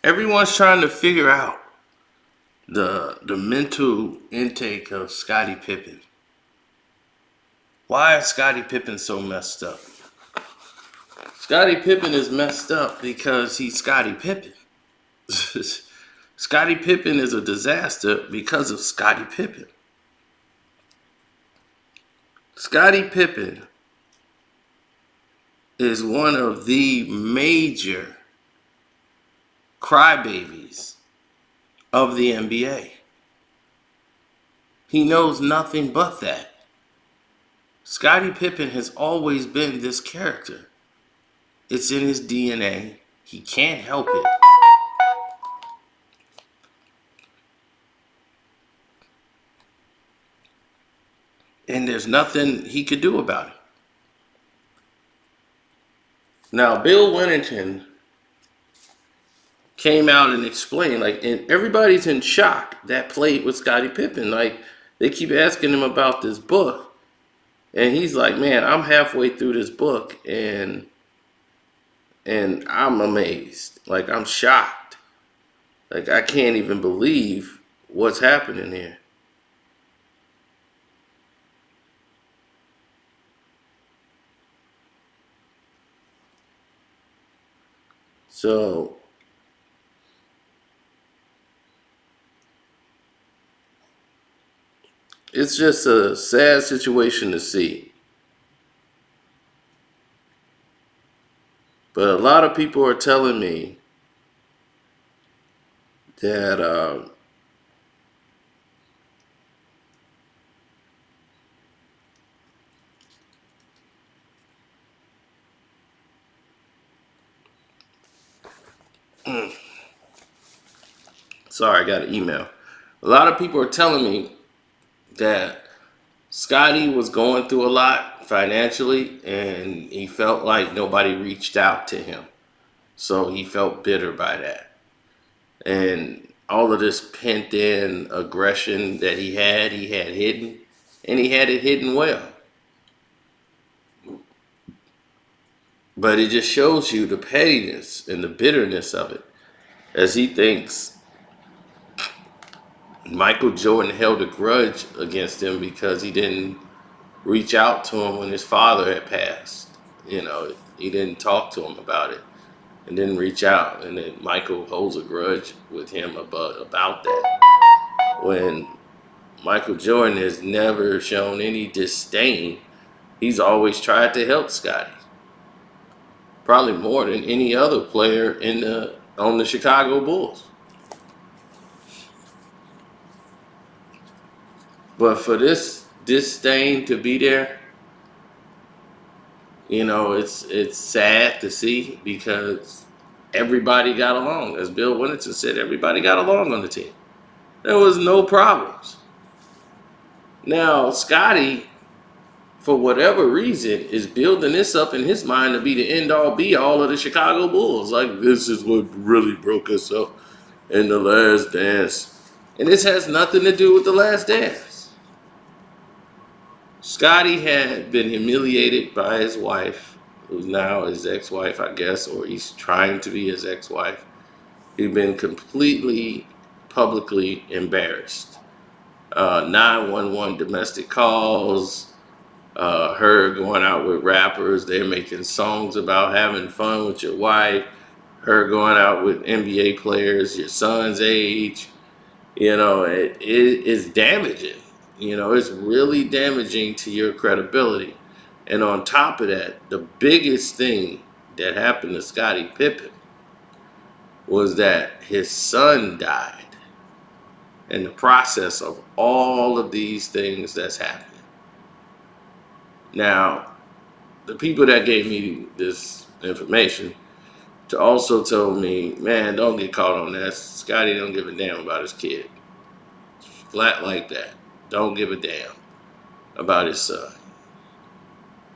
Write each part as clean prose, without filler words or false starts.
Everyone's trying to figure out the mental intake of Scottie Pippen. Why is Scottie Pippen so messed up? Scottie Pippen is messed up because he's Scottie Pippen. Scottie Pippen is a disaster because of Scottie Pippen. Scottie Pippen is one of the major crybabies of the NBA. He knows nothing but that. Scottie Pippen has always been this character. It's in his DNA. He can't help it. And there's nothing he could do about it. Now, Bill Winnington came out and explained, and everybody's in shock that played with Scottie Pippen. They keep asking him about this book, and he's like, "Man, I'm halfway through this book, and I'm amazed. I'm shocked. I can't even believe what's happening here." So it's just a sad situation to see. But a lot of people are telling me that sorry, I got an email. A lot of people are telling me that Scottie was going through a lot financially, and he felt like nobody reached out to him. So he felt bitter by that. And all of this pent in aggression that he had hidden, and he had it hidden well. But it just shows you the pettiness and the bitterness of it, as he thinks Michael Jordan held a grudge against him because he didn't reach out to him when his father had passed. He didn't talk to him about it and didn't reach out. And then Michael holds a grudge with him about that. When Michael Jordan has never shown any disdain, he's always tried to help Scottie. Probably more than any other player on the Chicago Bulls. But for this disdain to be there, it's sad to see because everybody got along. As Bill Winnington said, everybody got along on the team. There was no problems. Now, Scottie, for whatever reason, is building this up in his mind to be the end all be all of the Chicago Bulls. This is what really broke us up in the last dance. And this has nothing to do with the last dance. Scottie had been humiliated by his wife, who's now his ex-wife, I guess, or he's trying to be his ex-wife. He'd been completely publicly embarrassed. 911 domestic calls, her going out with rappers, they're making songs about having fun with your wife, her going out with NBA players your son's age. It is damaging. It's really damaging to your credibility. And on top of that, the biggest thing that happened to Scottie Pippen was that his son died in the process of all of these things that's happening. Now, the people that gave me this information to also told me, man, don't get caught on that. Scottie don't give a damn about his kid. Flat like that. Don't give a damn about his son.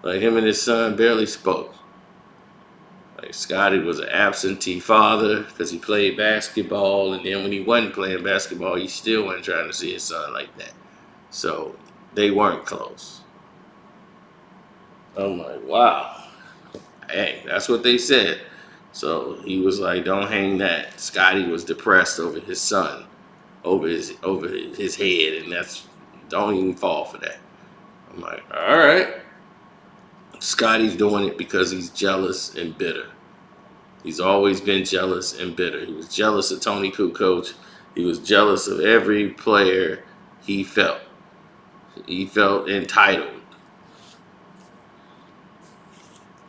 Him and his son barely spoke. Scottie was an absentee father because he played basketball, and then when he wasn't playing basketball, he still wasn't trying to see his son like that. So they weren't close. I'm like, wow. Hey, that's what they said. So he was like, "Don't hang that." Scottie was depressed over his son, over his head, and that's don't even fall for that. I'm like, all right. Scottie's doing it because he's jealous and bitter. He's always been jealous and bitter. He was jealous of Tony Kukoc. He was jealous of every player he felt. He felt entitled.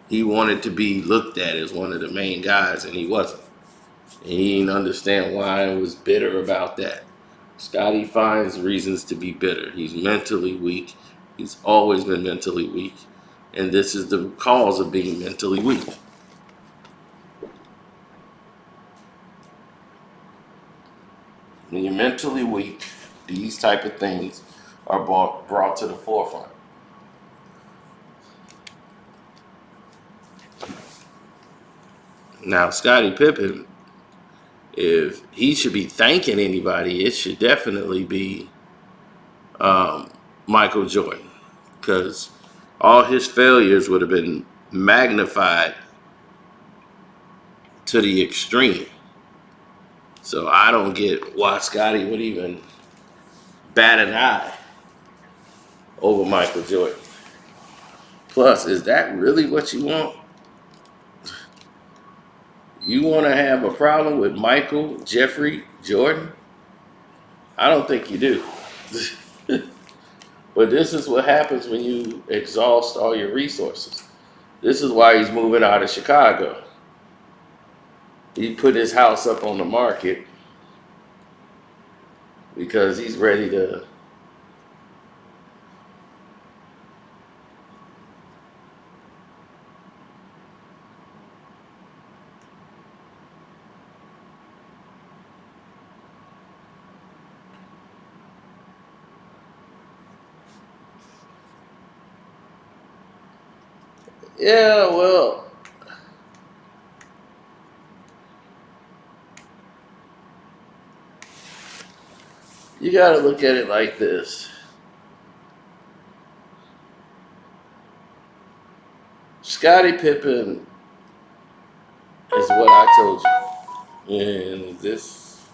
He wanted to be looked at as one of the main guys, and he wasn't. And he didn't understand why and was bitter about that. Scottie finds reasons to be bitter. He's mentally weak. He's always been mentally weak. And this is the cause of being mentally weak. When you're mentally weak, these type of things are brought to the forefront. Now, Scottie Pippen, if he should be thanking anybody, it should definitely be um, Michael Jordan, because all his failures would have been magnified to the extreme. So I don't get why Scottie would even bat an eye over Michael Jordan. Plus, is that really what you want? You want to have a problem with Michael Jeffrey Jordan? I don't think you do. But this is what happens when you exhaust all your resources. This is why he's moving out of Chicago. He put his house up on the market because he's ready to. Yeah, well, you got to look at it like this. Scottie Pippen is what I told you. And this,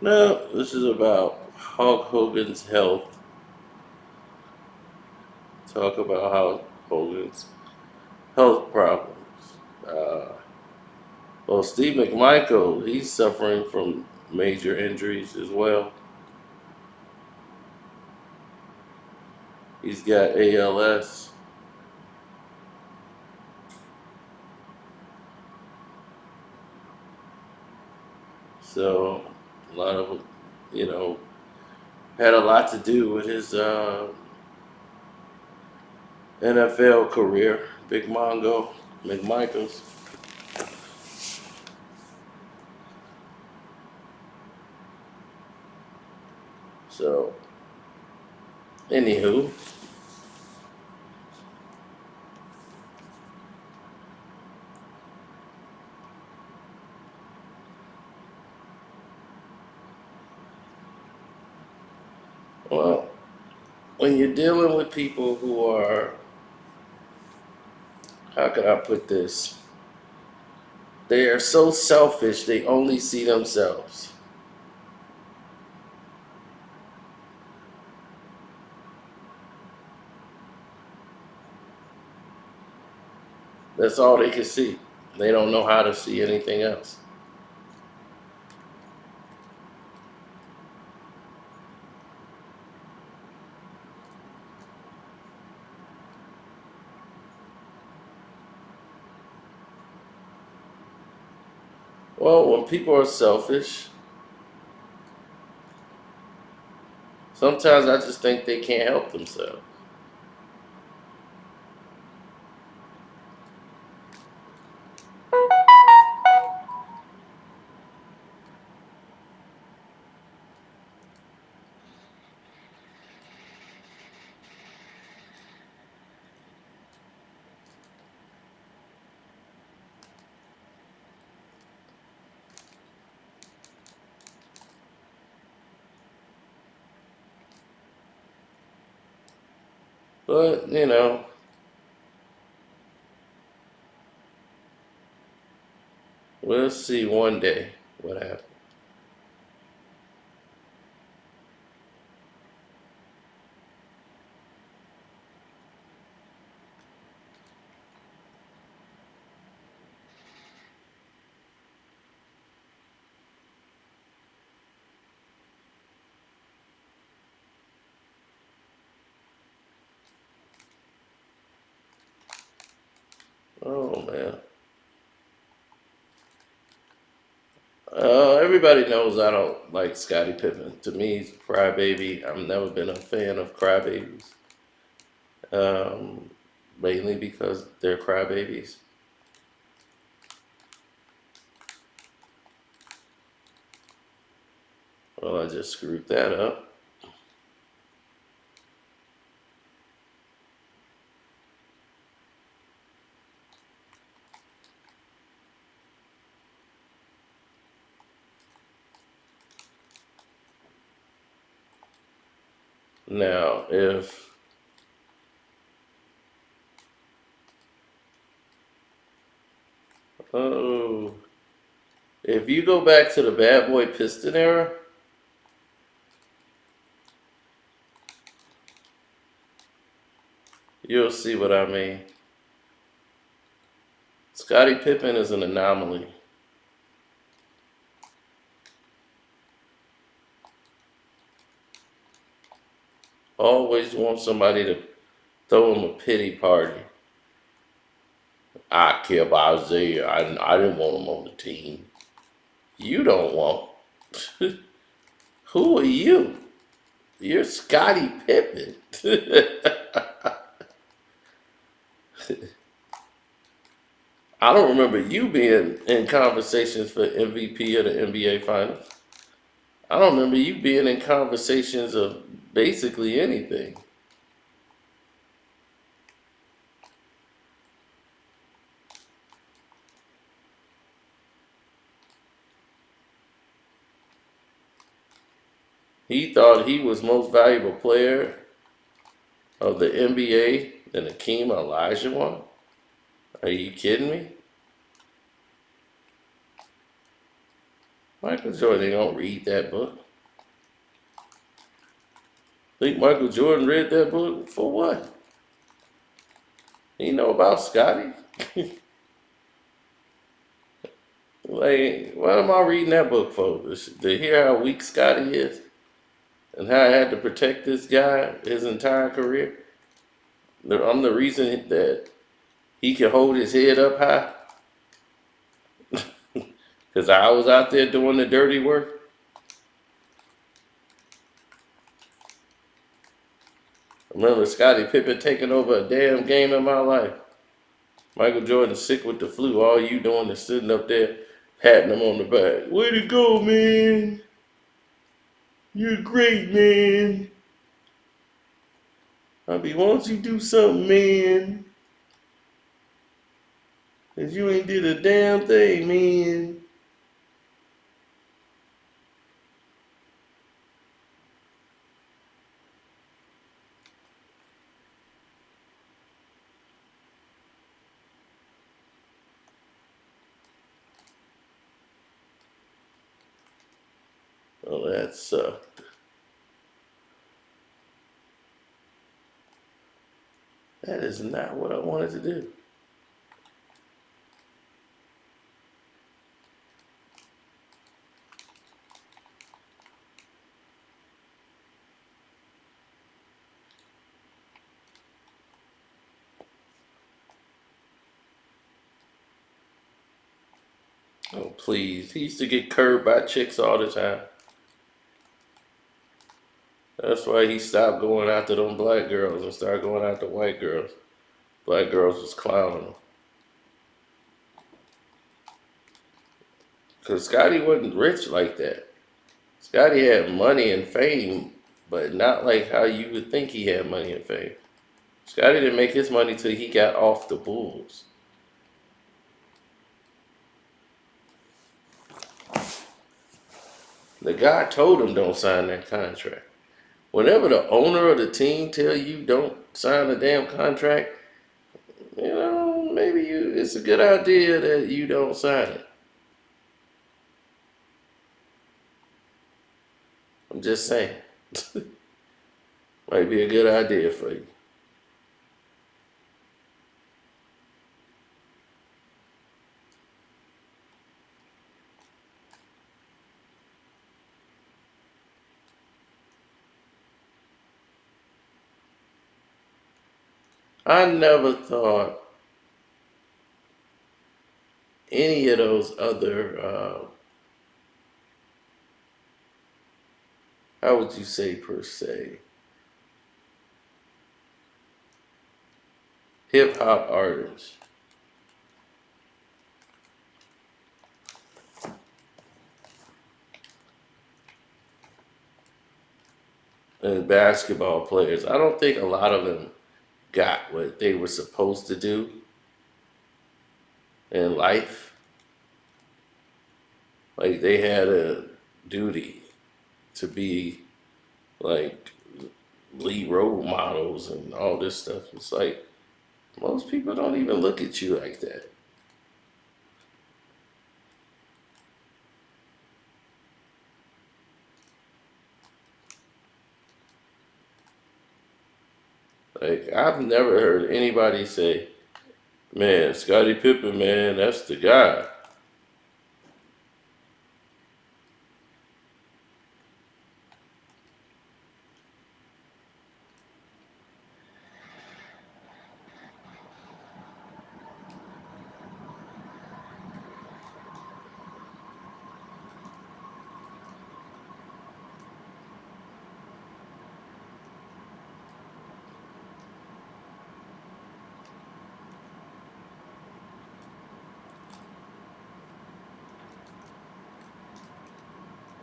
no, this is about Hulk Hogan's health. Talk about how Hogan's health problems. Uh, well, Steve McMichael, he's suffering from major injuries as well. He's got ALS. So a lot of, you know, had a lot to do with his NFL career. Big Mongo, McMichaels. So, anywho, well, when you're dealing with people who are, how can I put this? They are so selfish, they only see themselves. That's all they can see. They don't know how to see anything else. Well, when people are selfish, sometimes I just think they can't help themselves. But, you know, We'll see one day what happens. Oh man. Everybody knows I don't like Scottie Pippen. To me, he's a crybaby. I've never been a fan of crybabies. Um, Mainly because they're crybabies. Well, I just screwed that up. Now, oh, if you go back to the Bad Boy Piston era, you'll see what I mean. Scottie Pippen is an anomaly. Always want somebody to throw him a pity party. I care about Isaiah. I didn't want him on the team. You don't want. Who are you? You're Scottie Pippen. I don't remember you being in conversations for MVP of the NBA Finals. I don't remember you being in conversations of basically anything. He thought he was most valuable player of the NBA than Hakeem Olajuwon. Are you kidding me? Michael Jordan don't read that book. Think Michael Jordan read that book for what? He know about Scotty. Like, what am I reading that book for? To hear how weak Scotty is and how I had to protect this guy his entire career. I'm the reason that he can hold his head up high because I was out there doing the dirty work. I remember Scottie Pippen taking over a damn game in my life. Michael Jordan sick with the flu. All you doing is sitting up there patting him on the back. Way to go, man. You're great, man. I mean, why don't you do something, man? Cause you ain't did a damn thing, man. Oh, that sucked. That is not what I wanted to do. Oh, please. He used to get curved by chicks all the time. That's why he stopped going after them black girls and started going after white girls. Black girls was clowning him. Because Scotty wasn't rich like that. Scotty had money and fame, but not like how you would think he had money and fame. Scotty didn't make his money till he got off the Bulls. The guy told him don't sign that contract. Whenever the owner of the team tell you don't sign a damn contract, maybe it's a good idea that you don't sign it. I'm just saying. Might be a good idea for you. I never thought any of those other, how would you say per se, hip hop artists and basketball players, I don't think a lot of them got what they were supposed to do in life. Like they had a duty to be like lead role models and all this stuff. It's like most people don't even look at you like that. Like I've never heard anybody say, "Man, Scottie Pippen, man, that's the guy."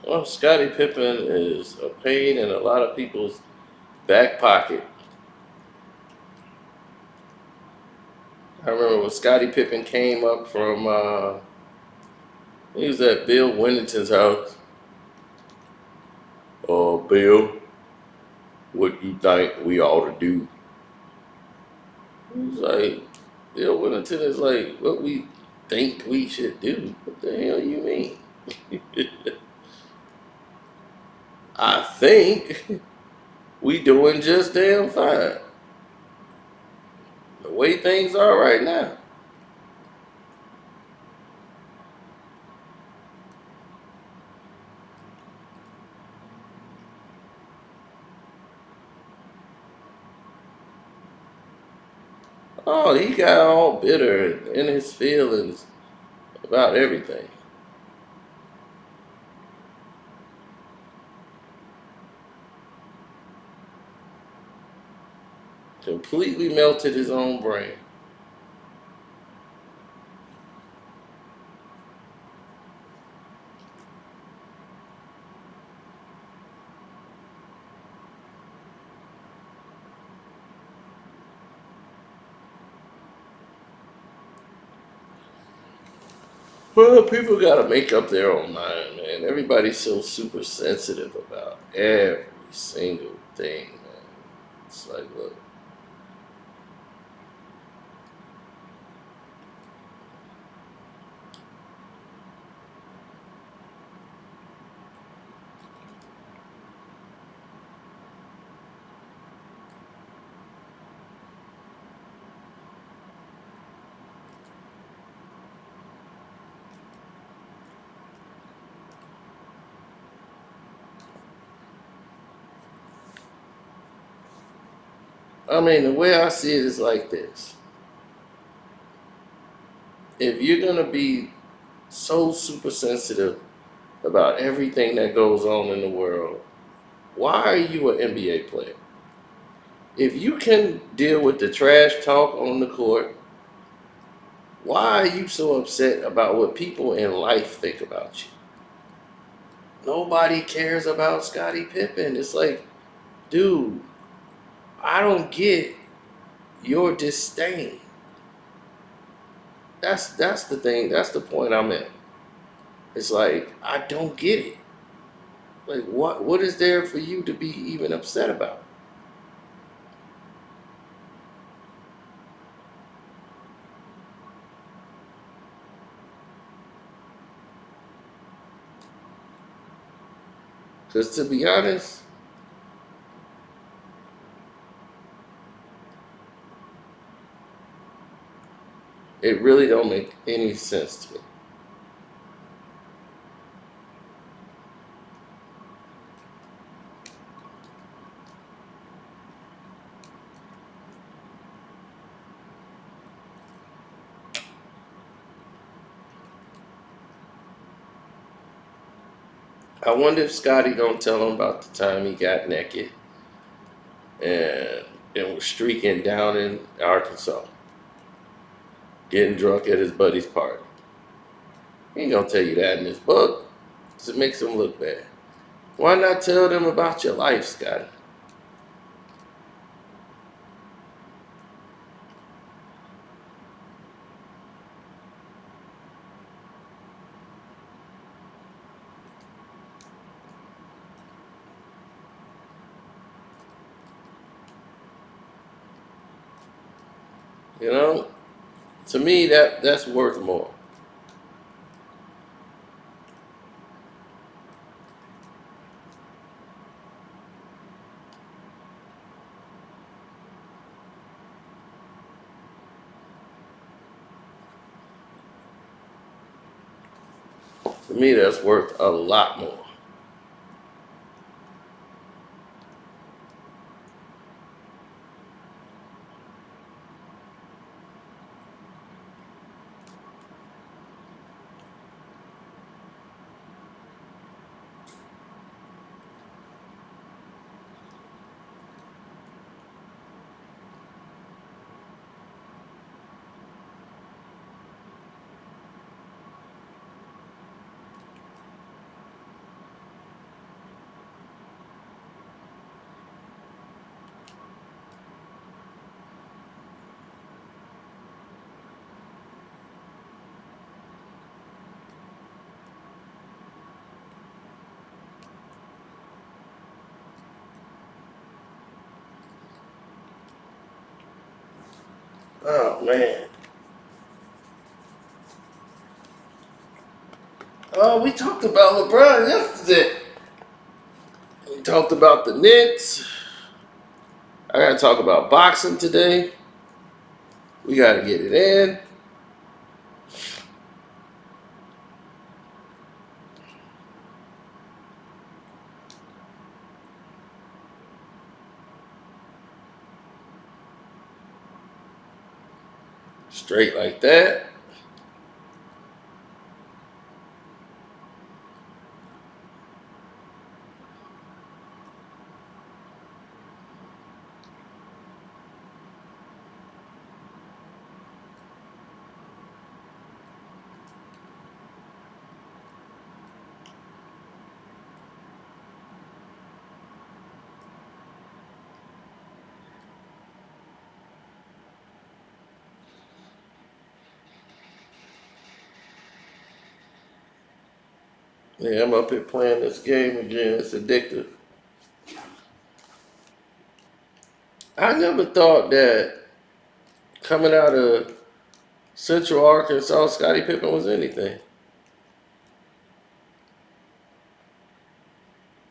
Well, Scottie Pippen is a pain in a lot of people's back pocket. I remember when Scottie Pippen came up from, he was at Bill Winnington's house. Oh, Bill, what you think we ought to do? He's like, Bill Winnington is like, what we think we should do? What the hell you mean? I think we doing just damn fine. The way things are right now. Oh, he got all bitter in his feelings about everything. Completely melted his own brain. Well, people got to make up their own mind, man. Everybody's so super sensitive about every single thing, man. It's like, look, I mean, the way I see it is like this. If you're going to be so super sensitive about everything that goes on in the world, why are you an NBA player? If you can deal with the trash talk on the court, why are you so upset about what people in life think about you? Nobody cares about Scottie Pippen. It's like, dude, I don't get your disdain. That's the thing. That's the point I'm at. It's like I don't get it. Like what is there for you to be even upset about? Because to be honest, it really don't make any sense to me. I wonder if Scotty don't tell him about the time he got naked and was streaking down in Arkansas, getting drunk at his buddy's party. He ain't gonna tell you that in his book, 'cause it makes him look bad. Why not tell them about your life, Scotty? You know, to me that's worth more. To me, that's worth a lot more. Oh man. Oh, we talked about LeBron yesterday. We talked about the Knicks. I gotta talk about boxing today. We gotta get it in. Straight like that. Yeah, I'm up here playing this game again. It's addictive. I never thought that coming out of Central Arkansas, Scottie Pippen was anything.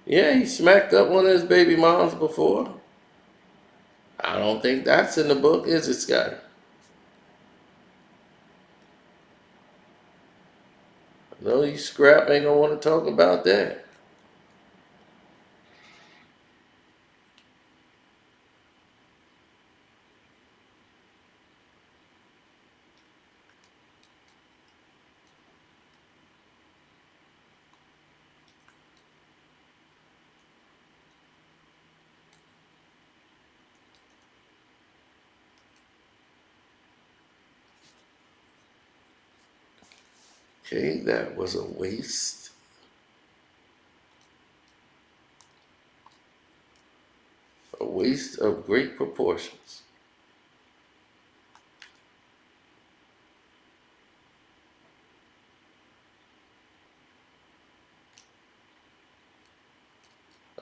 Yeah, he smacked up one of his baby moms before. I don't think that's in the book, is it, Scottie? No, you scrap ain't gonna want to talk about that. Okay, that was a waste. A waste of great proportions.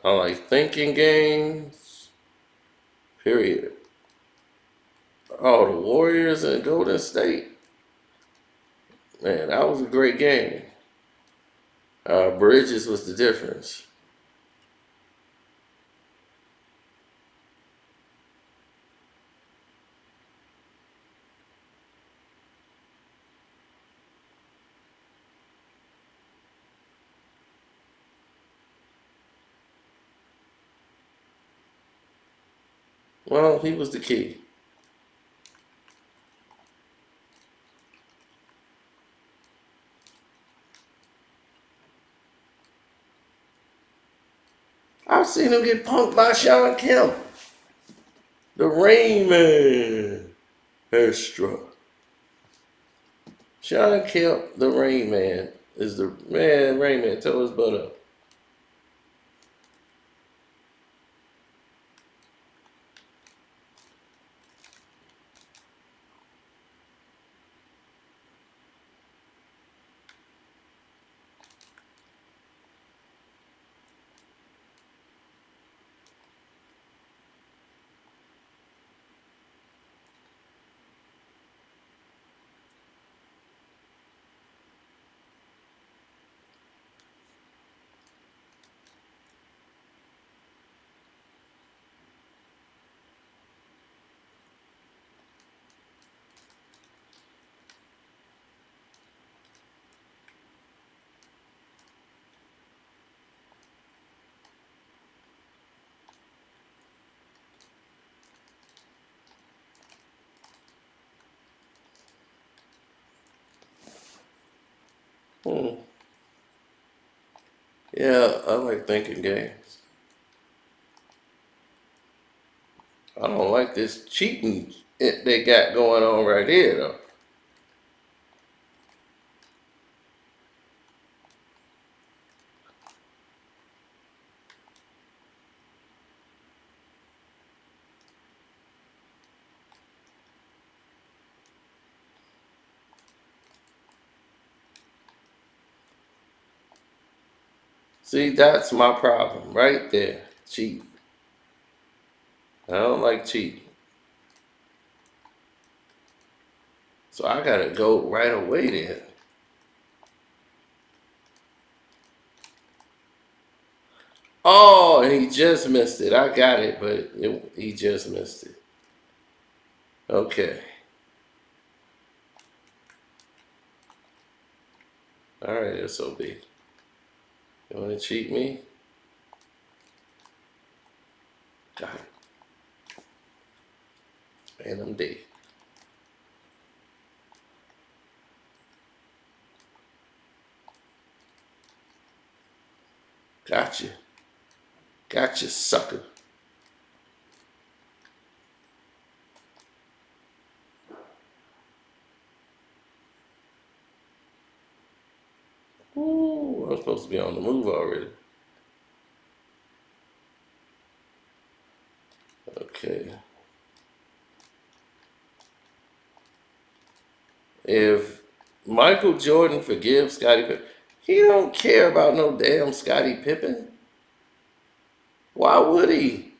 I like thinking games. Period. Oh, the Warriors and Golden State. Man, that was a great game. Bridges was the difference. Well, he was the key. I've seen him get punked by Sean Kemp. The Rain Man. Extra. Sean Kemp, the Rain Man, is the man. Rain Man, tell his butt up. Hmm. Yeah, I like thinking games. I don't like this cheating they got going on right here, though. See, that's my problem right there. Cheating. I don't like cheating. So I gotta go right away then. Oh, and he just missed it. I got it, but he just missed it. Okay. All right, SOB. You want to cheat me? Got it. And I'm dead. Gotcha. Gotcha, sucker. Ooh, I'm supposed to be on the move already. Okay. If Michael Jordan forgives Scottie Pippen, he don't care about no damn Scottie Pippen. Why would he?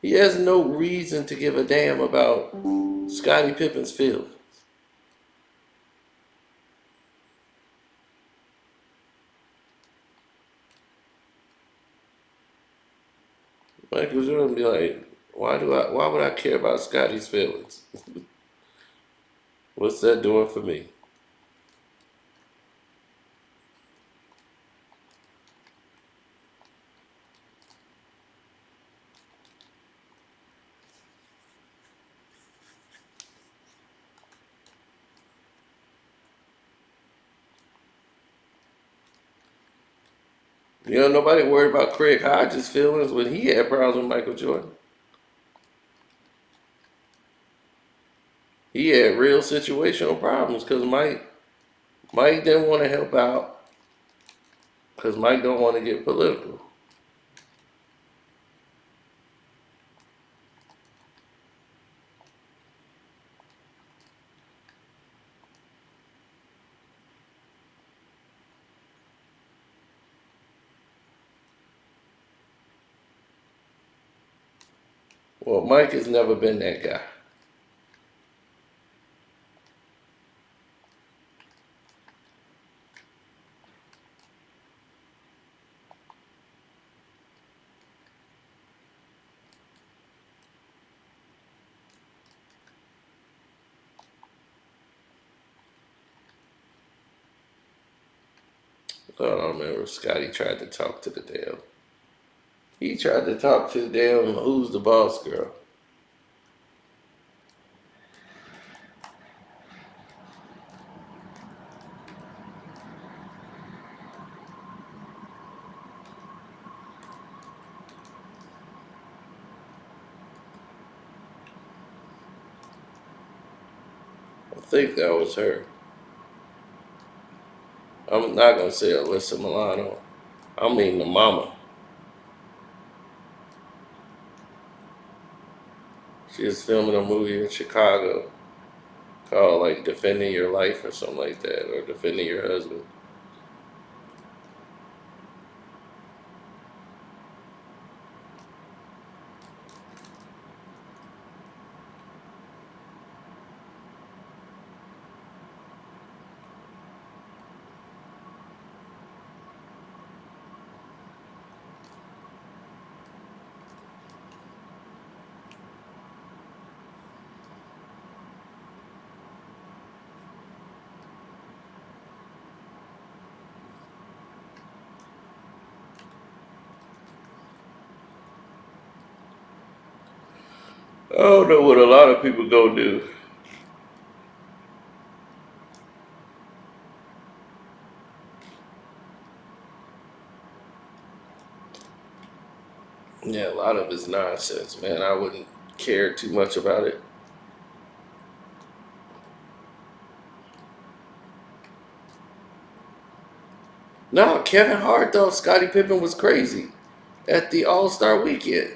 He has no reason to give a damn about Scottie Pippen's feelings. Michael Jordan be like, why would I care about Scottie's feelings? What's that doing for me? You know, nobody worried about Craig Hodges' feelings when he had problems with Michael Jordan. He had real situational problems because Mike didn't want to help out because Mike don't want to get political. Well, Mike has never been that guy. I don't remember Scotty tried to talk to the damn He tried to talk to the damn Who's the Boss girl. I think that was her. I'm not gonna say Alyssa Milano. I mean the mama. She was filming a movie in Chicago called like Defending Your Life or something like that, or Defending Your Husband. I don't know what a lot of people go do. Yeah, a lot of it's nonsense, man. I wouldn't care too much about it. No, Kevin Hart thought Scottie Pippen was crazy at the All Star weekend.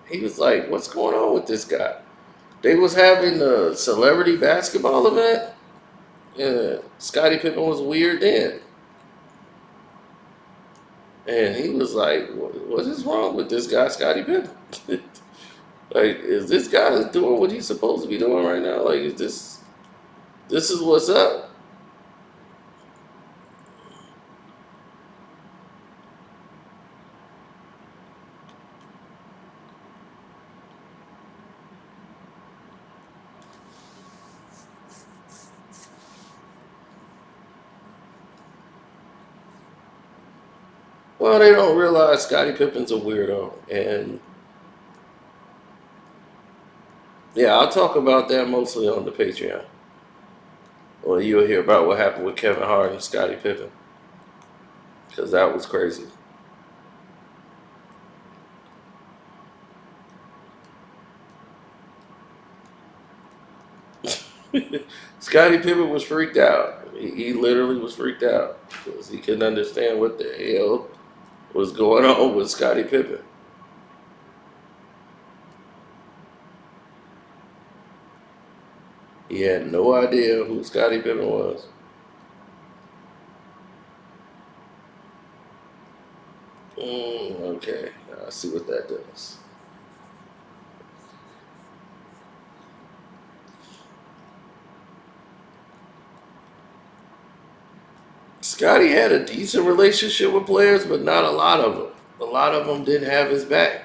He was like, "What's going on with this guy?" They was having a celebrity basketball event. Yeah, Scottie Pippen was weird then, and he was like, "What is wrong with this guy, Scottie Pippen? Like, is this guy doing what he's supposed to be doing right now? Like, is this is what's up?" Well, they don't realize Scottie Pippen's a weirdo, and yeah, I'll talk about that mostly on the Patreon. Well, you'll hear about what happened with Kevin Hart and Scottie Pippen because that was crazy. Scottie Pippen was freaked out. He literally was freaked out because he couldn't understand what the hell was going on with Scottie Pippen. He had no idea who Scottie Pippen was. Okay, I see what that does. Scottie had a decent relationship with players, but not a lot of them. A lot of them didn't have his back.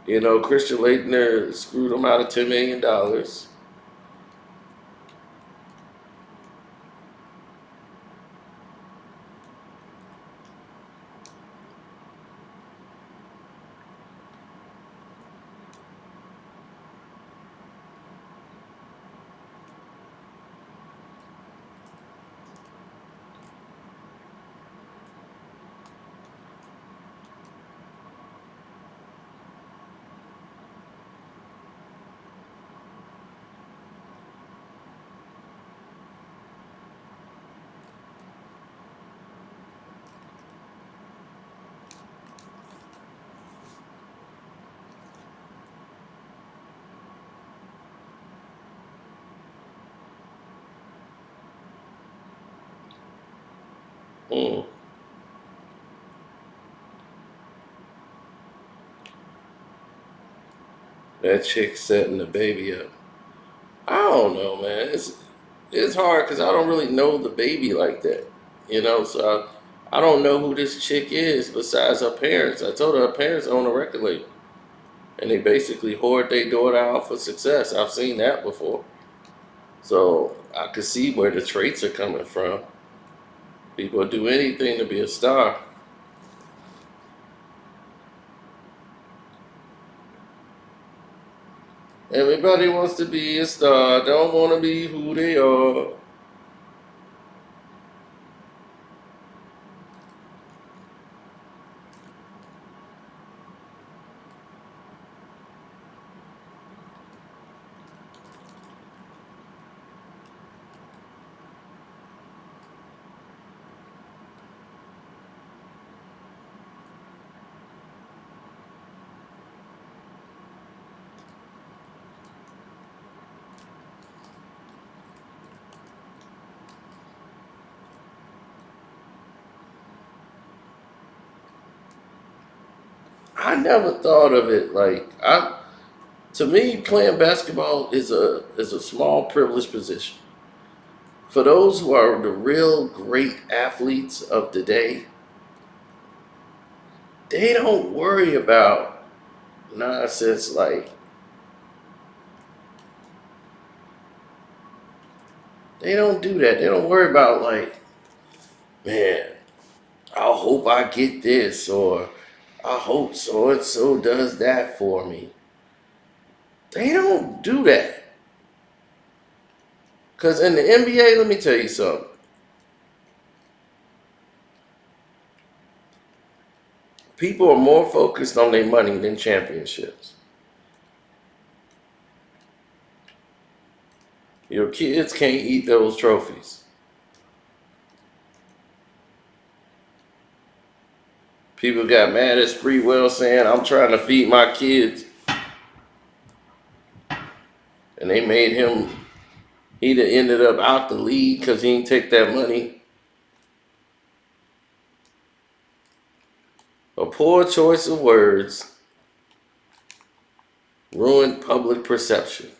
You know, Christian Laettner screwed him out of $10 million. Mm. That chick setting the baby up. I don't know, man. It's hard because I don't really know the baby like that. You know, so I don't know who this chick is besides her parents. I told her her parents own a record label, and they basically hoard their daughter out for success. I've seen that before, so I could see where the traits are coming from. People do anything to be a star. Everybody wants to be a star, don't want to be who they are. I never thought of it like I. To me, playing basketball is a small privileged position. For those who are the real great athletes of today, they don't worry about nonsense like they don't do that. They don't worry about like, man, I hope I get this or I hope so and so does that for me. They don't do that. Cause in the NBA, let me tell you something. People are more focused on their money than championships. Your kids can't eat those trophies. People got mad at Spreewell saying, I'm trying to feed my kids. And they made him, he'd have ended up out the league because he didn't take that money. A poor choice of words ruined public perception.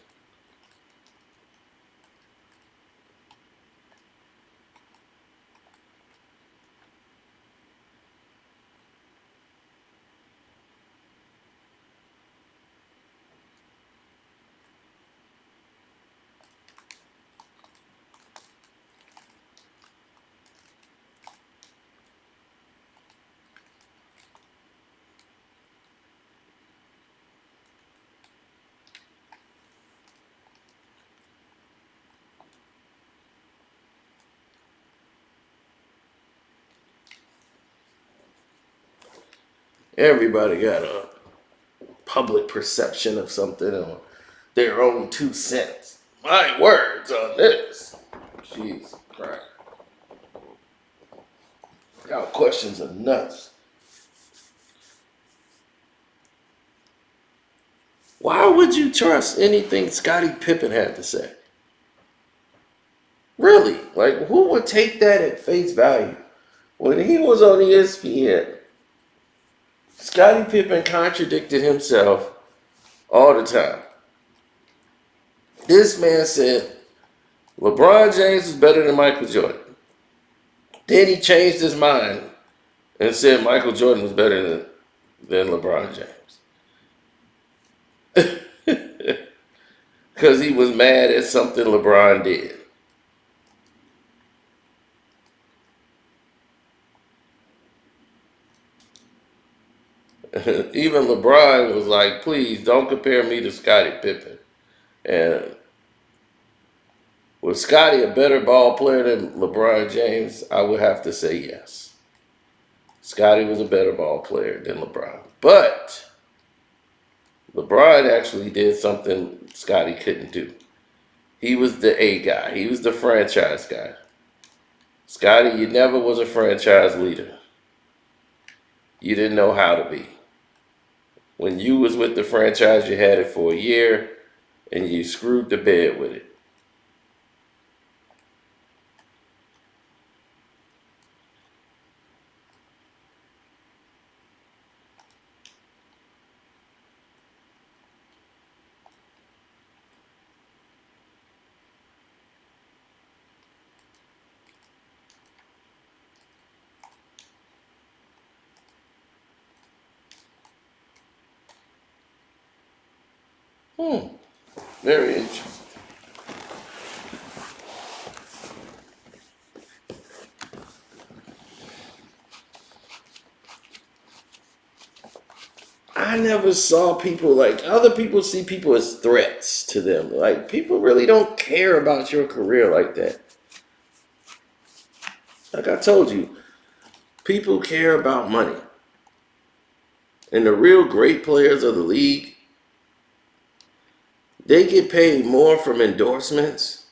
Everybody got a public perception of something or their own 2 cents. My words on this. Jesus Christ. Y'all questions are nuts. Why would you trust anything Scottie Pippen had to say? Really? Like, who would take that at face value? When he was on ESPN, Scottie Pippen contradicted himself all the time. This man said LeBron James is better than Michael Jordan. Then he changed his mind and said Michael Jordan was better than LeBron James. Because he was mad at something LeBron did. Even LeBron was like, please don't compare me to Scottie Pippen. And was Scottie a better ball player than LeBron James? I would have to say yes. Scottie was a better ball player than LeBron. But LeBron actually did something Scottie couldn't do. He was the A guy. He was the franchise guy. Scottie, you never was a franchise leader. You didn't know how to be. When you was with the franchise, you had it for a year, and you screwed the bed with it. Very interesting. I never saw people like other people see people as threats to them. Like people really don't care about your career like that. Like I told you, people care about money. And the real great players of the league, they get paid more from endorsements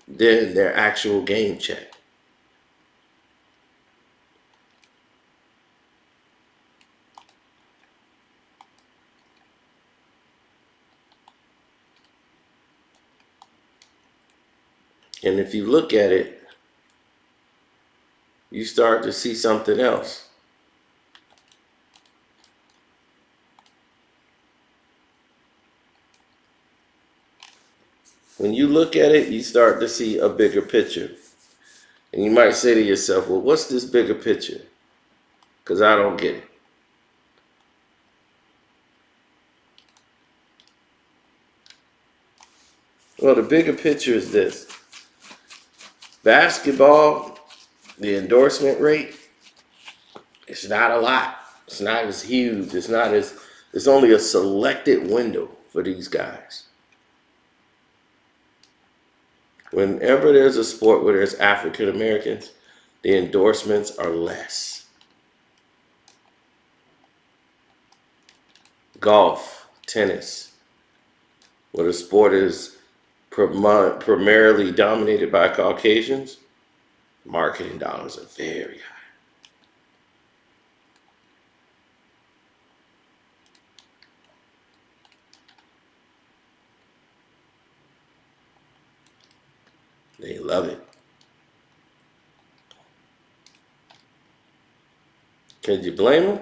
than their actual game check. And if you look at it, you start to see something else. When you look at it, you start to see a bigger picture. And you might say to yourself, well, what's this bigger picture? Because I don't get it. Well, the bigger picture is this. Basketball, the endorsement rate, it's not a lot. It's not as huge. It's only a selected window for these guys. Whenever there's a sport where there's African Americans, the endorsements are less. Golf, tennis, where the sport is primarily dominated by Caucasians, marketing dollars are very high. They love it. Can you blame them?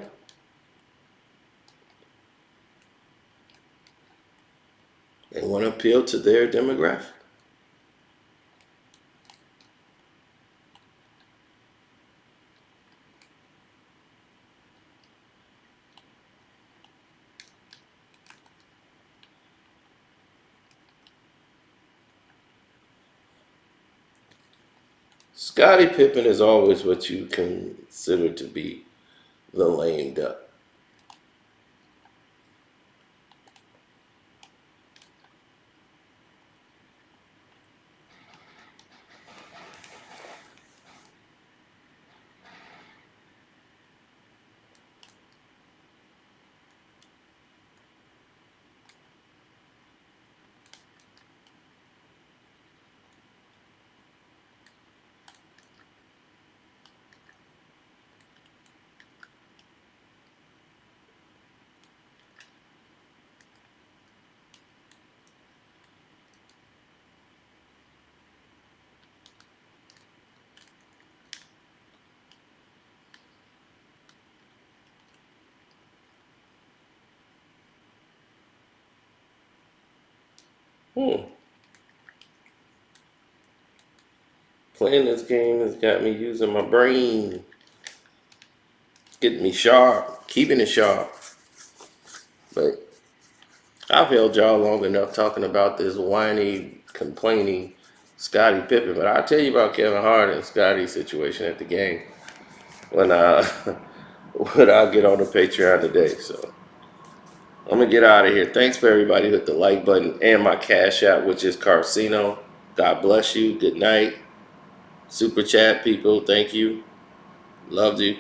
They want to appeal to their demographic. Scottie Pippen is always what you consider to be the lame duck. Hmm. Playing this game has got me using my brain, getting me sharp, keeping it sharp. But I've held y'all long enough talking about this whiny, complaining Scottie Pippen. But I'll tell you about Kevin Hart and Scottie's situation at the game when I when I get on the Patreon today. So I'm gonna get out of here. Thanks for everybody who hit the like button and my cash app, which is Carcino. God bless you. Good night. Super chat people, thank you. Loved you.